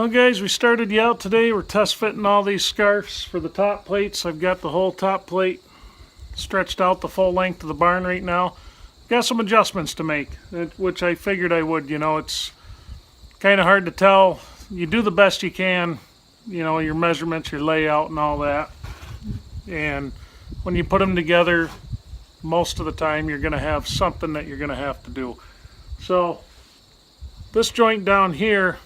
Well guys, we started you out today. We're test fitting all these scarfs for the top plates. I've got the whole top plate stretched out the full length of the barn right now. Got some adjustments to make, which I figured I would. You know, it's kind of hard to tell. You do the best you can, you know, your measurements, your layout and all that. And when you put them together, most of the time you're going to have something that you're going to have to do. So this joint down here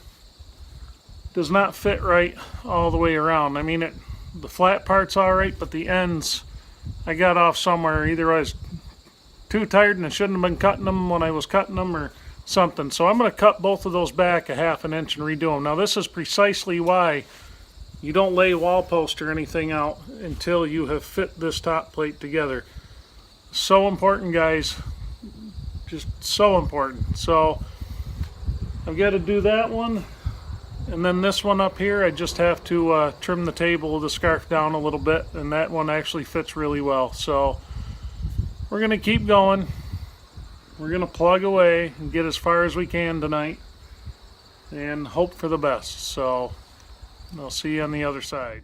does not fit right all the way around. I mean, the flat part's all right, but the ends, I got off somewhere. Either I was too tired and I shouldn't have been cutting them when I was cutting them or something. So I'm going to cut both of those back a ½ inch and redo them. Now this is precisely why you don't lay wall post or anything out until you have fit this top plate together. So important, guys. Just so important. So I've got to do that one. And then this one up here, I just have to trim the table of the scarf down a little bit, and that one actually fits really well. So we're going to keep going. We're going to plug away and get as far as we can tonight and hope for the best. So I'll see you on the other side.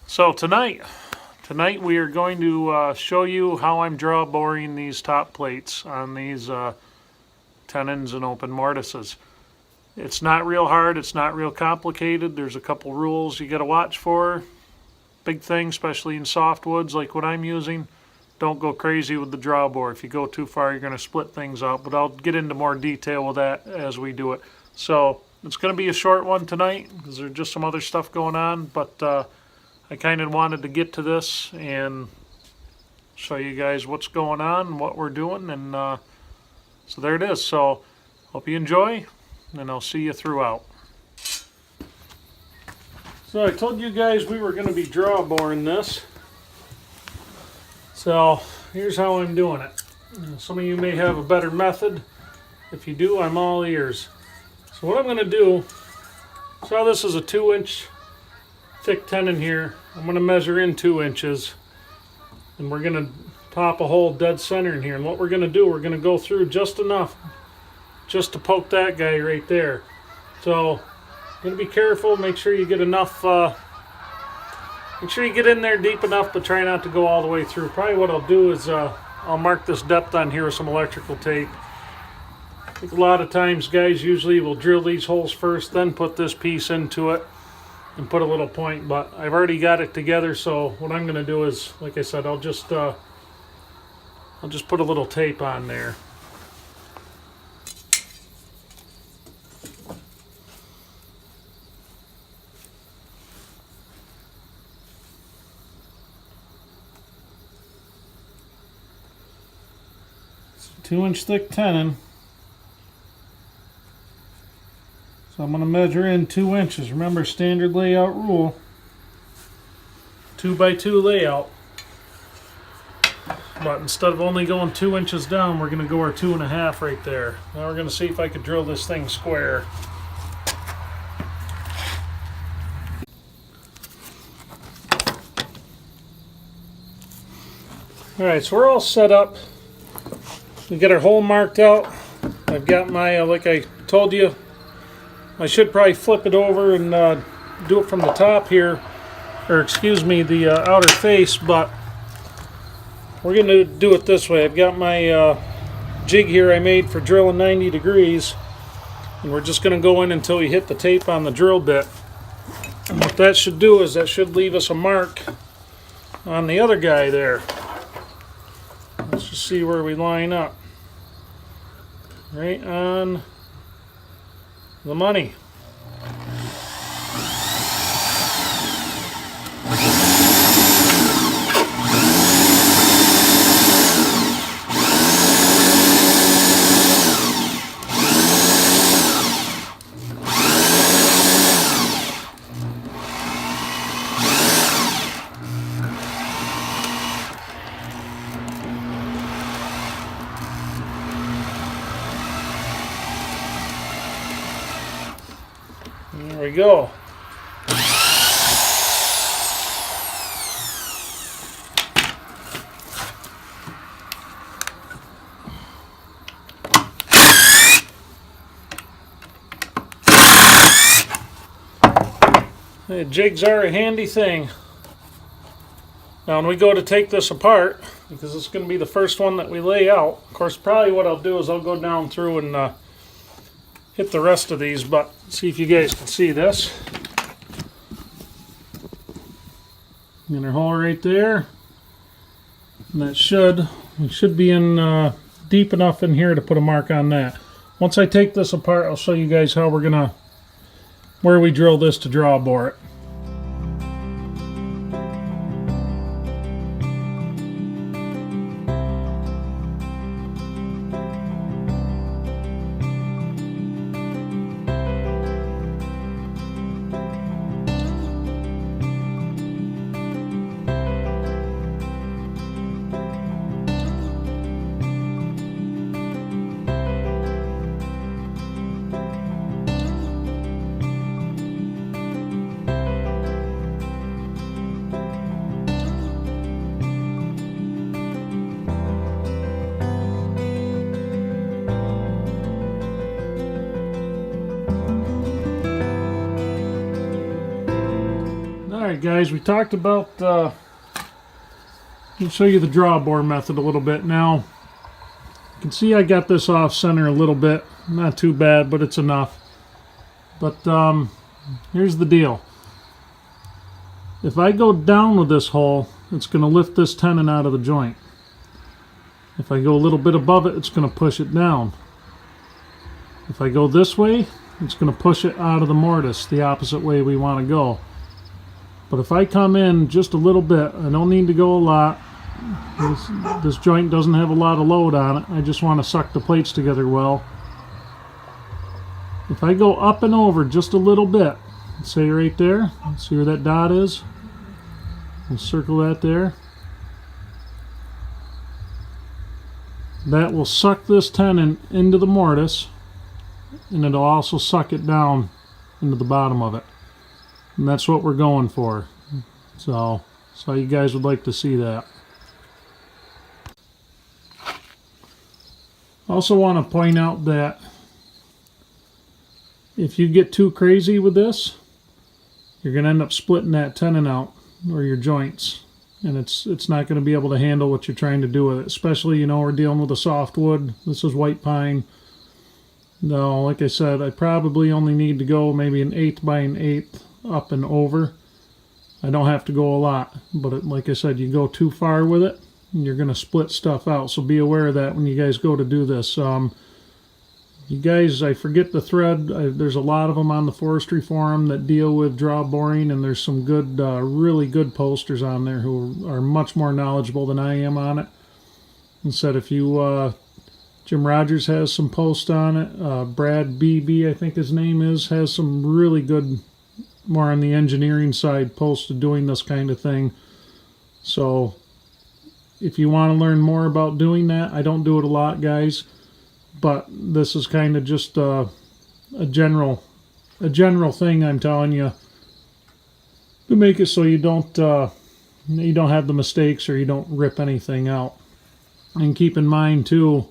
So tonight we are going to show you how I'm draw boring these top plates on these tenons and open mortises. It's not real hard, it's not real complicated. There's a couple rules you got to watch for. Big thing, especially in softwoods like what I'm using, don't go crazy with the draw bore. If you go too far, you're going to split things up, but I'll get into more detail with that as we do it. So it's going to be a short one tonight because there's just some other stuff going on, but I kind of wanted to get to this and show you guys what's going on and what we're doing, and so there it is. So hope you enjoy, and I'll see you throughout. So I told you guys we were going to be draw boring this. So here's how I'm doing it. Some of you may have a better method. If you do, I'm all ears. So what I'm going to do, so this is a 2-inch thick tenon here. I'm going to measure in 2 inches, and we're going to pop a hole dead center in here. And what we're going to do, we're going to go through just enough just to poke that guy right there. So I'm going to be careful, make sure you get enough, make sure you get in there deep enough, but try not to go all the way through. Probably what I'll do is I'll mark this depth on here with some electrical tape. I think a lot of times guys usually will drill these holes first, then put this piece into it and put a little point, but I've already got it together. So what I'm going to do is, like I said, I'll just put a little tape on there. It's a 2-inch thick tenon. So I'm going to measure in 2 inches. Remember, standard layout rule, 2 by 2 layout. But instead of only going 2 inches down, we're going to go our 2.5 right there. Now we're going to see if I could drill this thing square. Alright, so we're all set up. We got our hole marked out. I've got my, like I told you, I should probably flip it over and do it from the top here, or excuse me, the outer face, but we're going to do it this way. I've got my jig here I made for drilling 90 degrees, and we're just going to go in until we hit the tape on the drill bit. And what that should do is that should leave us a mark on the other guy there. Let's just see where we line up. Right on the money. There we go. The jigs are a handy thing. Now when we go to take this apart, because it's going to be the first one that we lay out, of course probably what I'll do is I'll go down through and hit the rest of these, but see if you guys can see this. Inner hole right there. And that we should be in deep enough in here to put a mark on that. Once I take this apart, I'll show you guys how where we drill this to draw bore it. Alright guys, we talked about, let me show you the draw bore method a little bit. Now, you can see I got this off center a little bit. Not too bad, but it's enough. But here's the deal. If I go down with this hole, it's going to lift this tenon out of the joint. If I go a little bit above it, it's going to push it down. If I go this way, it's going to push it out of the mortise, the opposite way we want to go. But if I come in just a little bit, I don't need to go a lot. This joint doesn't have a lot of load on it. I just want to suck the plates together well. If I go up and over just a little bit, say right there, see where that dot is? We'll circle that there. That will suck this tenon into the mortise, and it'll also suck it down into the bottom of it. And that's what we're going for. So you guys would like to see that. Also want to point out that if you get too crazy with this, you're going to end up splitting that tenon out, or your joints, and it's not going to be able to handle what you're trying to do with it. Especially, you know, we're dealing with a softwood. This is white pine. No, like I said, I probably only need to go maybe 1/8 by 1/8 up and over. I don't have to go a lot, but like I said, you go too far with it and you're going to split stuff out, so be aware of that when you guys go to do this. You guys, I forget the thread, there's a lot of them on the forestry forum that deal with draw boring, and there's some good, really good posters on there who are much more knowledgeable than I am on it. And said if you Jim Rogers has some posts on it. Brad BB, I think his name is, has some really good, more on the engineering side, posts to doing this kind of thing. So if you want to learn more about doing that, I don't do it a lot, guys, but this is kind of just a general thing I'm telling you to make it so you don't have the mistakes or you don't rip anything out. And keep in mind too,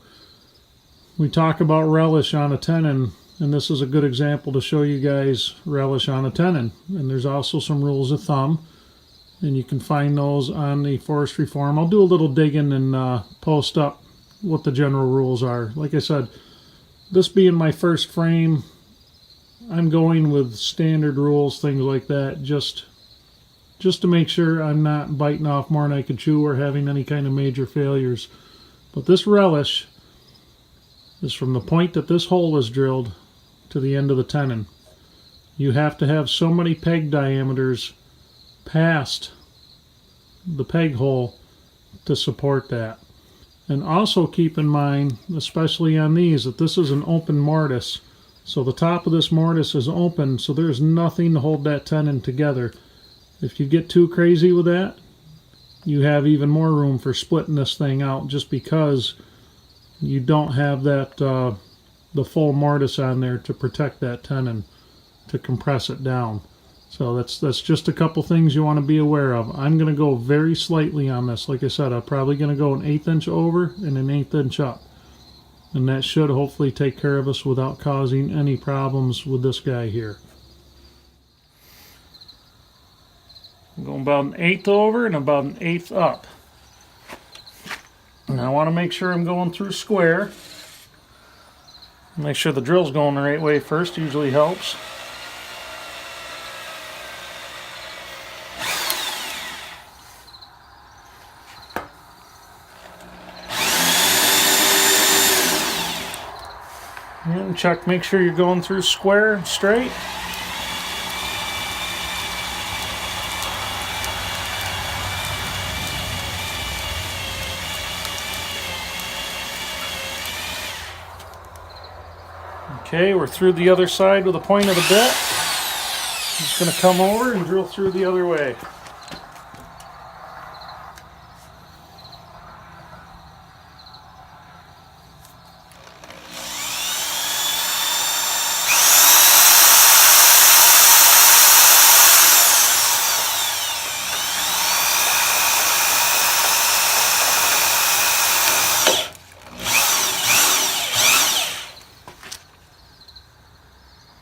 we talk about relish on a tenon, and this is a good example to show you guys relish on a tenon. And there's also some rules of thumb, and you can find those on the forestry forum. I'll do a little digging and post up what the general rules are. Like I said, this being my first frame, I'm going with standard rules, things like that, just to make sure I'm not biting off more than I can chew or having any kind of major failures. But this relish is from the point that this hole is drilled to the end of the tenon. You have to have so many peg diameters past the peg hole to support that. And also keep in mind, especially on these, that this is an open mortise. So the top of this mortise is open, so there's nothing to hold that tenon together. If you get too crazy with that, you have even more room for splitting this thing out, just because you don't have that the full mortise on there to protect that tenon, to compress it down. So that's just a couple things you want to be aware of. I'm going to go very slightly on this. Like I said, I'm probably going to go an 1/8 inch over and an 1/8 inch up. And that should hopefully take care of us without causing any problems with this guy here. I'm going about an 1/8 over and about an 1/8 up. And I want to make sure I'm going through square. Make sure the drill's going the right way first, usually helps. And check, make sure you're going through square and straight. Okay, we're through the other side with the point of the bit. I'm just going to come over and drill through the other way.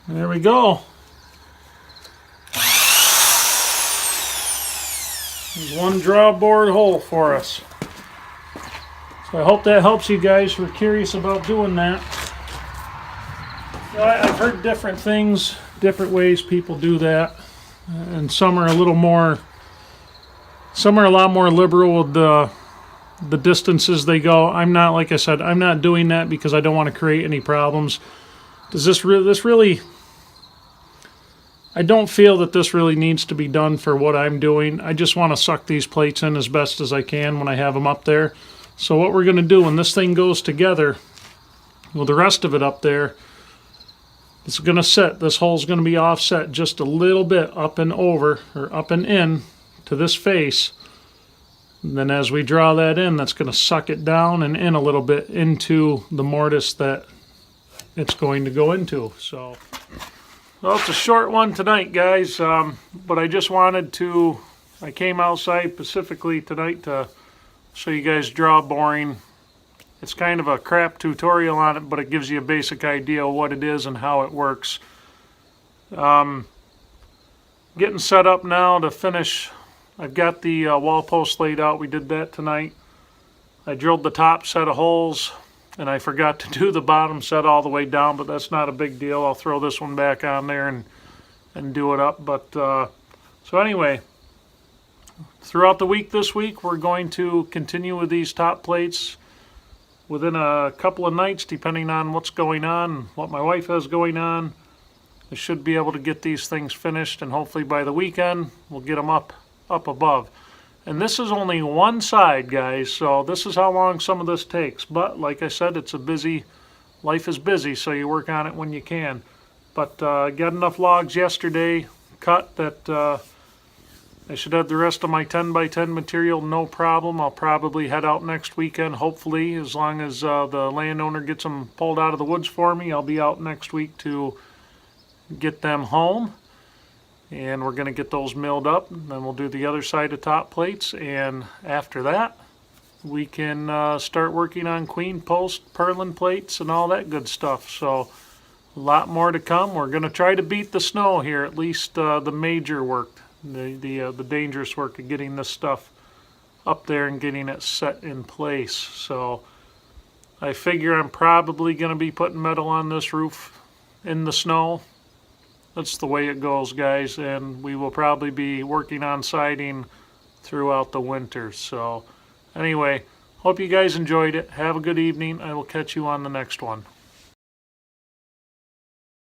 There we go. There's one draw bored hole for us. So I hope that helps you guys who are curious about doing that. I've heard different things, different ways people do that, and some are a lot more liberal with the distances they go. I'm not, like I said, I'm not doing that because I don't want to create any problems. Does this really? I don't feel that this really needs to be done for what I'm doing. I just want to suck these plates in as best as I can when I have them up there. So what we're going to do when this thing goes together with the rest of it up there, it's going to set, this hole's going to be offset just a little bit up and over, or up and in to this face. And then as we draw that in, that's going to suck it down and in a little bit into the mortise that it's going to go into. So, well, it's a short one tonight, guys, but I just wanted to, I came outside specifically tonight to show you guys draw boring. It's kind of a crap tutorial on it, but it gives you a basic idea of what it is and how it works. Getting set up now to finish. I've got the wall post laid out. We did that tonight. I drilled the top set of holes, and I forgot to do the bottom set all the way down, but that's not a big deal. I'll throw this one back on there and do it up. But so anyway, throughout the week this week, we're going to continue with these top plates. Within a couple of nights, depending on what's going on, what my wife has going on, I should be able to get these things finished, and hopefully by the weekend, we'll get them up above. And this is only one side, guys, so this is how long some of this takes. But like I said, it's a busy, life is busy, so you work on it when you can. But got enough logs yesterday cut that I should have the rest of my 10 by 10 material no problem. I'll probably head out next weekend, hopefully, as long as the landowner gets them pulled out of the woods for me. I'll be out next week to get them home, and we're going to get those milled up, and then we'll do the other side of top plates, and after that we can start working on queen post purlin plates and all that good stuff. So a lot more to come. We're going to try to beat the snow here, at least the major work, the dangerous work of getting this stuff up there and getting it set in place. So I figure I'm probably going to be putting metal on this roof in the snow. That's the way it goes, guys, and we will probably be working on siding throughout the winter. So anyway, hope you guys enjoyed it. Have a good evening. I will catch you on the next one.